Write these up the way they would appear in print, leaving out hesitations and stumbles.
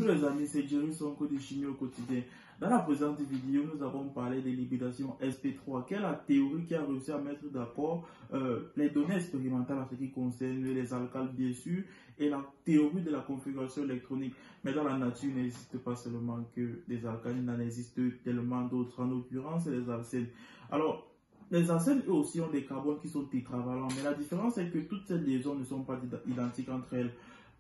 Bonjour les amis, c'est Jerry Sonko de Chimie au quotidien. Dans la présente vidéo, nous avons parlé de l'hybridation sp3, qui est la théorie qui a réussi à mettre d'accord les données expérimentales en ce qui concerne les alcals bien sûr, et la théorie de la configuration électronique. Mais dans la nature, il n'existe pas seulement que des alcanes, il en existe tellement d'autres, en l'occurrence les alcènes. Alors, les alcènes eux aussi ont des carbones qui sont tétravalents, mais la différence est que toutes ces liaisons ne sont pas identiques entre elles.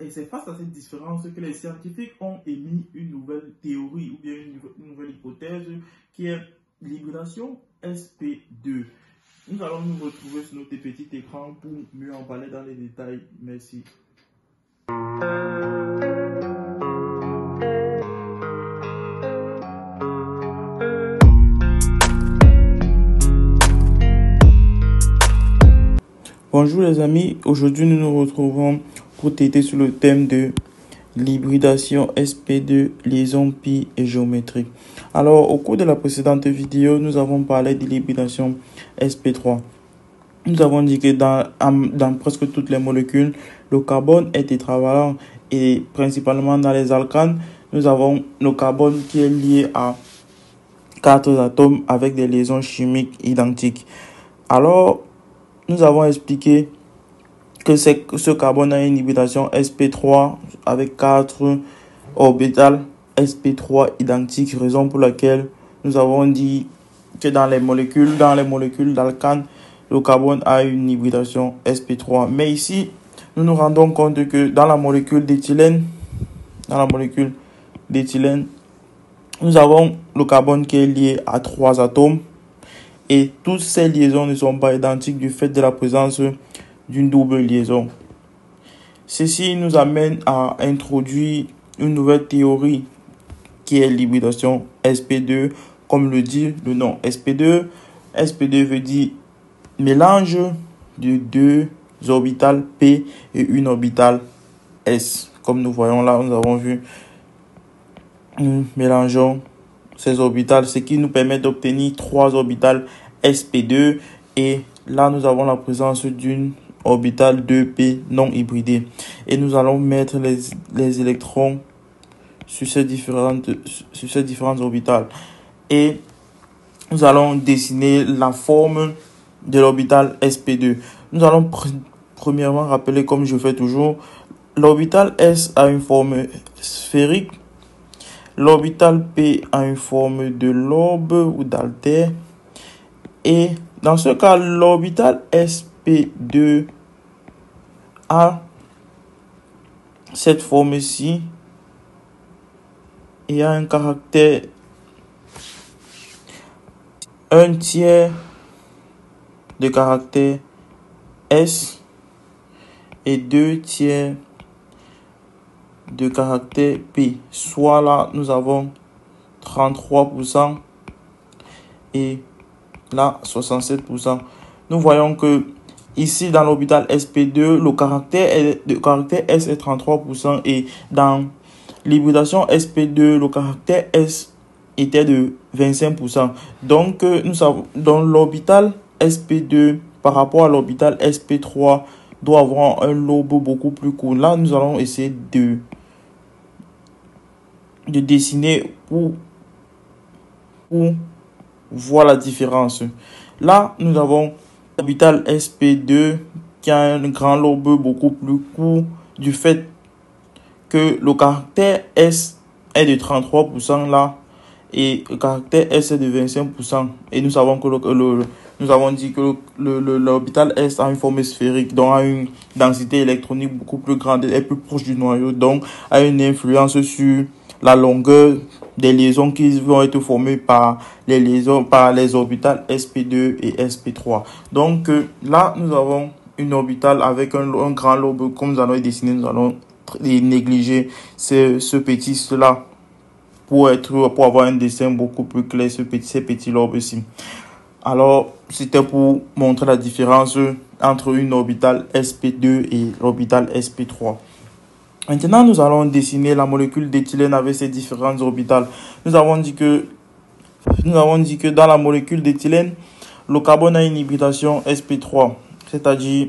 Et c'est face à cette différence que les scientifiques ont émis une nouvelle théorie ou bien une nouvelle hypothèse qui est l'hybridation sp2. Nous allons nous retrouver sur notre petit écran pour mieux en parler dans les détails. Merci. Bonjour les amis, aujourd'hui nous nous retrouvons pour traiter sur le thème de l'hybridation sp2, liaison pi et géométrique. Alors au cours de la précédente vidéo, nous avons parlé de l'hybridation sp3. Nous avons dit que dans presque toutes les molécules, le carbone est tétravalent et principalement dans les alcanes, nous avons le carbone qui est lié à 4 atomes avec des liaisons chimiques identiques. Alors, nous avons expliqué que ce carbone a une hybridation sp3 avec 4 orbitales sp3 identiques, raison pour laquelle nous avons dit que dans les molécules d'alcanes, le carbone a une hybridation sp3. Mais ici, nous nous rendons compte que dans la molécule d'éthylène, nous avons le carbone qui est lié à 3 atomes et toutes ces liaisons ne sont pas identiques du fait de la présence d'une double liaison. Ceci nous amène à introduire une nouvelle théorie qui est l'hybridation sp2, comme le dit le nom sp2. sp2 veut dire mélange de 2 orbitales p et une orbitale s. Comme nous voyons là, nous avons vu, nous mélangeons ces orbitales, ce qui nous permet d'obtenir 3 orbitales sp2 et là nous avons la présence d'une orbitale 2p non hybridée et nous allons mettre les électrons sur ces différentes orbitales et nous allons dessiner la forme de l'orbitale sp2. Nous allons premièrement rappeler, comme je fais toujours, l'orbitale s a une forme sphérique, l'orbitale p a une forme de lobe ou d'altère et dans ce cas l'orbitale sp2 a cette forme-ci et a un caractère 1/3 de caractère S et 2/3 de caractère P. Soit là, nous avons 33% et là, 67%. Nous voyons que ici, dans l'orbital sp2, le caractère S est 33% et dans l'hybridation sp2, le caractère S était de 25%. Donc, nous savons, dans l'orbital sp2, par rapport à l'orbital sp3, doit avoir un lobe beaucoup plus court. Là, nous allons essayer de dessiner pour voir la différence. Là, nous avons l'orbital sp2 qui a un grand lobe beaucoup plus court du fait que le caractère S est de 33% là et le caractère S est de 25%. Et nous savons que nous avons dit que l'orbital S a une forme sphérique, donc a une densité électronique beaucoup plus grande, est plus proche du noyau, donc a une influence sur la longueur des liaisons qui vont être formées par les orbitales sp2 et sp3. Donc là, nous avons une orbitale avec un grand lobe, comme nous allons dessiner, nous allons négliger ce petit là pour avoir un dessin beaucoup plus clair, ces petits lobes ici. Alors, c'était pour montrer la différence entre une orbitale sp2 et l'orbitale sp3. Maintenant, nous allons dessiner la molécule d'éthylène avec ses différentes orbitales. Nous avons dit que dans la molécule d'éthylène, le carbone a une hybridation sp3, c'est-à-dire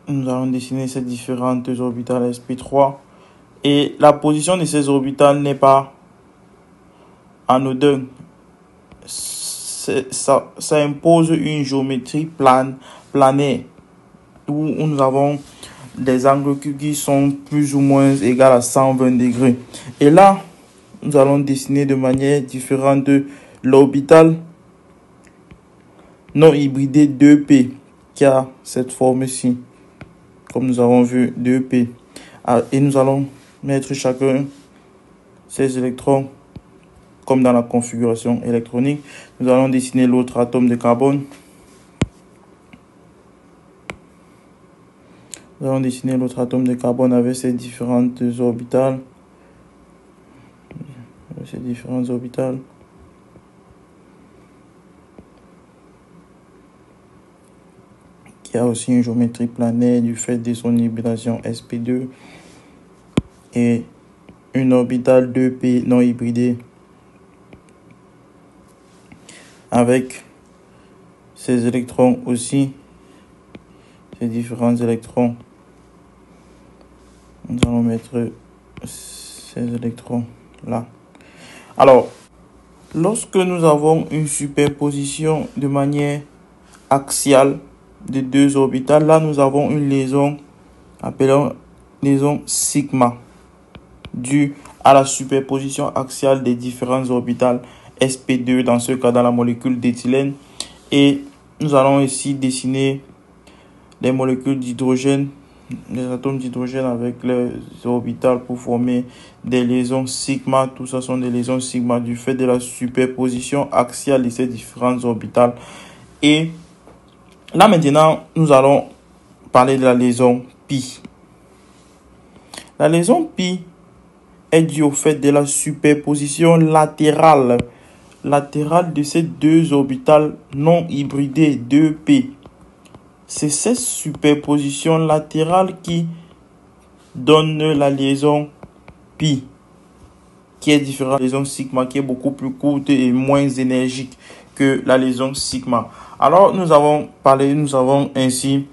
nous allons dessiner ces différentes orbitales sp3. Et la position de ces orbitales n'est pas anodine. Ça impose une géométrie planaire où nous avons des angles qui sont plus ou moins égaux à 120 degrés. Et là, nous allons dessiner de manière différente l'orbital non hybridé 2p qui a cette forme-ci, comme nous avons vu 2p. Et nous allons mettre chacun ces électrons comme dans la configuration électronique. Nous allons dessiner l'autre atome de carbone. Nous allons dessiner l'autre atome de carbone avec ses différentes orbitales. Qui a aussi une géométrie planaire du fait de son hybridation sp2 et une orbitale 2p non hybridée avec ces électrons aussi, ces différents électrons. Nous allons mettre ces électrons là. Alors, lorsque nous avons une superposition de manière axiale de deux orbitales, là nous avons une liaison, appelons liaison sigma, due à la superposition axiale des différentes orbitales sp2, dans ce cas dans la molécule d'éthylène. Et nous allons ici dessiner les molécules d'hydrogène, les atomes d'hydrogène avec les orbitales pour former des liaisons sigma. Tout ça sont des liaisons sigma du fait de la superposition axiale de ces différentes orbitales. Et là maintenant, nous allons parler de la liaison pi. La liaison pi est due au fait de la superposition latérale de ces deux orbitales non hybridées 2p. C'est cette superposition latérale qui donne la liaison pi, qui est différente de la liaison sigma, qui est beaucoup plus courte et moins énergique que la liaison sigma. Alors nous avons ainsi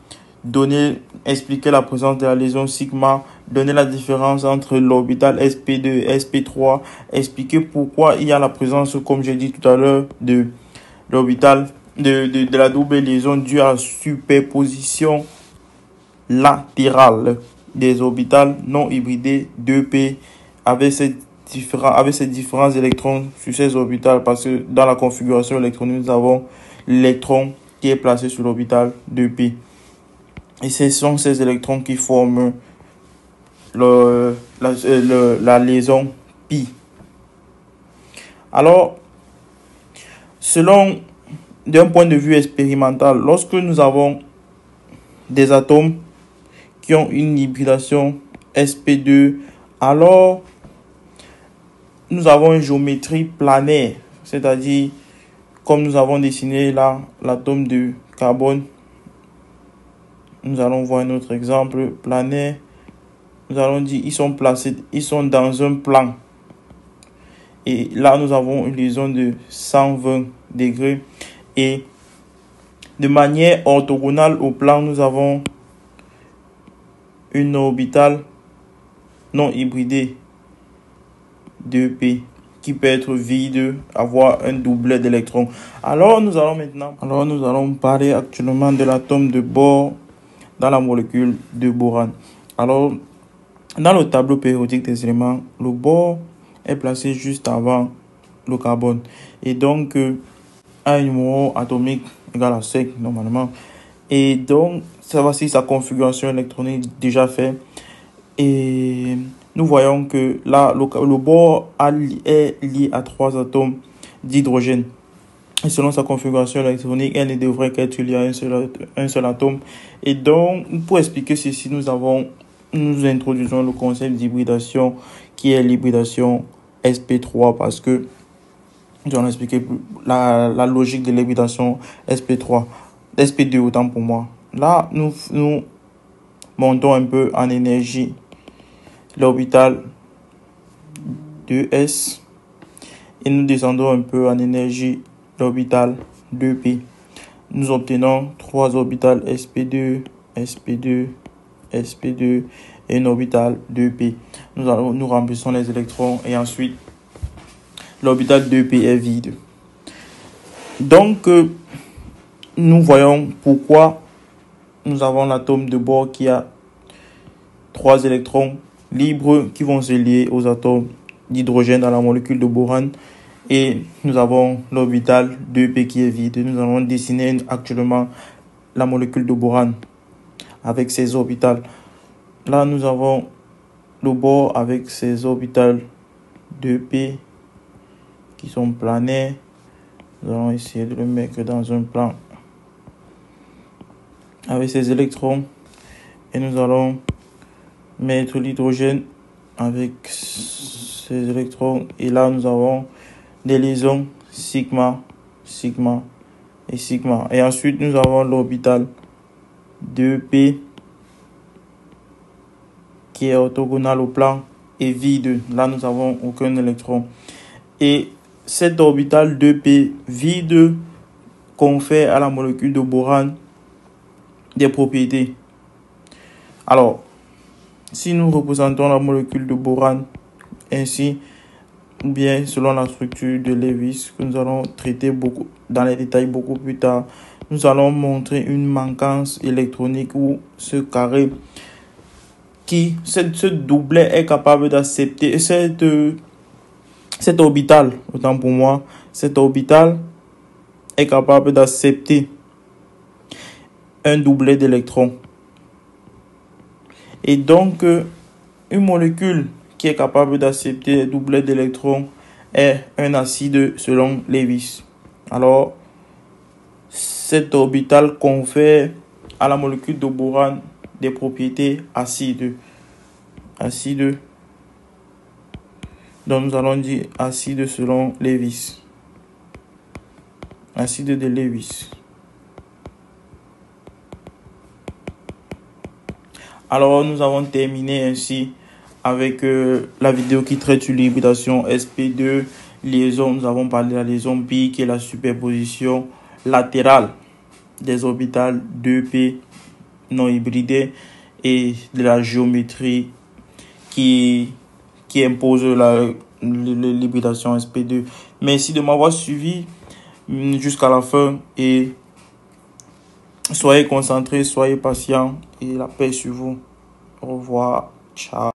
expliqué la présence de la liaison sigma, donner la différence entre l'orbital sp2 et sp3, expliquer pourquoi il y a la présence, comme j'ai dit tout à l'heure, de l'orbital de la double liaison due à la superposition latérale des orbitales non hybridées 2p avec ces différents électrons sur ces orbitales, parce que dans la configuration électronique, nous avons l'électron qui est placé sur l'orbital 2p. Et ce sont ces électrons qui forment la liaison pi. Alors, d'un point de vue expérimental, lorsque nous avons des atomes qui ont une hybridation sp2, alors nous avons une géométrie planaire, c'est-à-dire comme nous avons dessiné là l'atome de carbone. Nous allons voir un autre exemple planaire. Nous allons dire ils sont dans un plan. Et là, nous avons une liaison de 120 degrés. Et de manière orthogonale au plan, nous avons une orbitale non hybridée 2p qui peut être vide, avoir un doublet d'électrons. Alors, nous allons parler actuellement de l'atome de bore dans la molécule de borane. Alors, dans le tableau périodique des éléments, le bore est placé juste avant le carbone. Et donc, a un numéro atomique égal à 5 normalement. Et donc, ça voici sa configuration électronique déjà faite. Et nous voyons que là, le bore est lié à 3 atomes d'hydrogène. Et selon sa configuration électronique, elle ne devrait qu'être liée à un seul atome. Et donc, pour expliquer ceci, nous introduisons le concept d'hybridation qui est l'hybridation sp3, parce que nous allons expliquer la logique de l'hybridation sp2 autant pour moi. Là, nous montons un peu en énergie l'orbital 2s et nous descendons un peu en énergie l'orbital 2p. Nous obtenons 3 orbitales sp2, sp2 et un orbital 2p. Nous remplissons les électrons et ensuite l'orbital 2p est vide. Donc, nous voyons pourquoi nous avons l'atome de bord qui a 3 électrons libres qui vont se lier aux atomes d'hydrogène dans la molécule de borane. Et nous avons l'orbital 2p qui est vide. Nous allons dessiner actuellement la molécule de borane avec ses orbitales. Là, nous avons le bord avec ses orbitales 2p qui sont planaires. Nous allons essayer de le mettre dans un plan avec ses électrons. Et nous allons mettre l'hydrogène avec ses électrons. Et là, nous avons des liaisons sigma, sigma et sigma. Et ensuite, nous avons l'orbital 2p qui est orthogonal au plan et vide. Là, nous n'avons aucun électron. Et cet orbital 2p vide confère à la molécule de borane des propriétés. Alors, si nous représentons la molécule de borane ainsi, ou bien selon la structure de Lewis que nous allons traiter dans les détails beaucoup plus tard, nous allons montrer une manquance électronique où ce carré ce doublet est capable d'accepter cet orbital, autant pour moi, cet orbital est capable d'accepter un doublet d'électrons. Et donc, une molécule qui est capable d'accepter un doublet d'électrons est un acide selon Lewis. Alors, cet orbital confère à la molécule de borane des propriétés acides. Donc, nous allons dire acide selon Lewis. Acide de Lewis. Alors, nous avons terminé ainsi avec la vidéo qui traite sur l'hybridation sp2, liaison. Nous avons parlé de la liaison pi qui est la superposition latérale des orbitales 2p non hybridés et de la géométrie qui impose l'hybridation sp2. Merci de m'avoir suivi jusqu'à la fin et soyez concentrés, soyez patients et la paix sur vous. Au revoir. Ciao.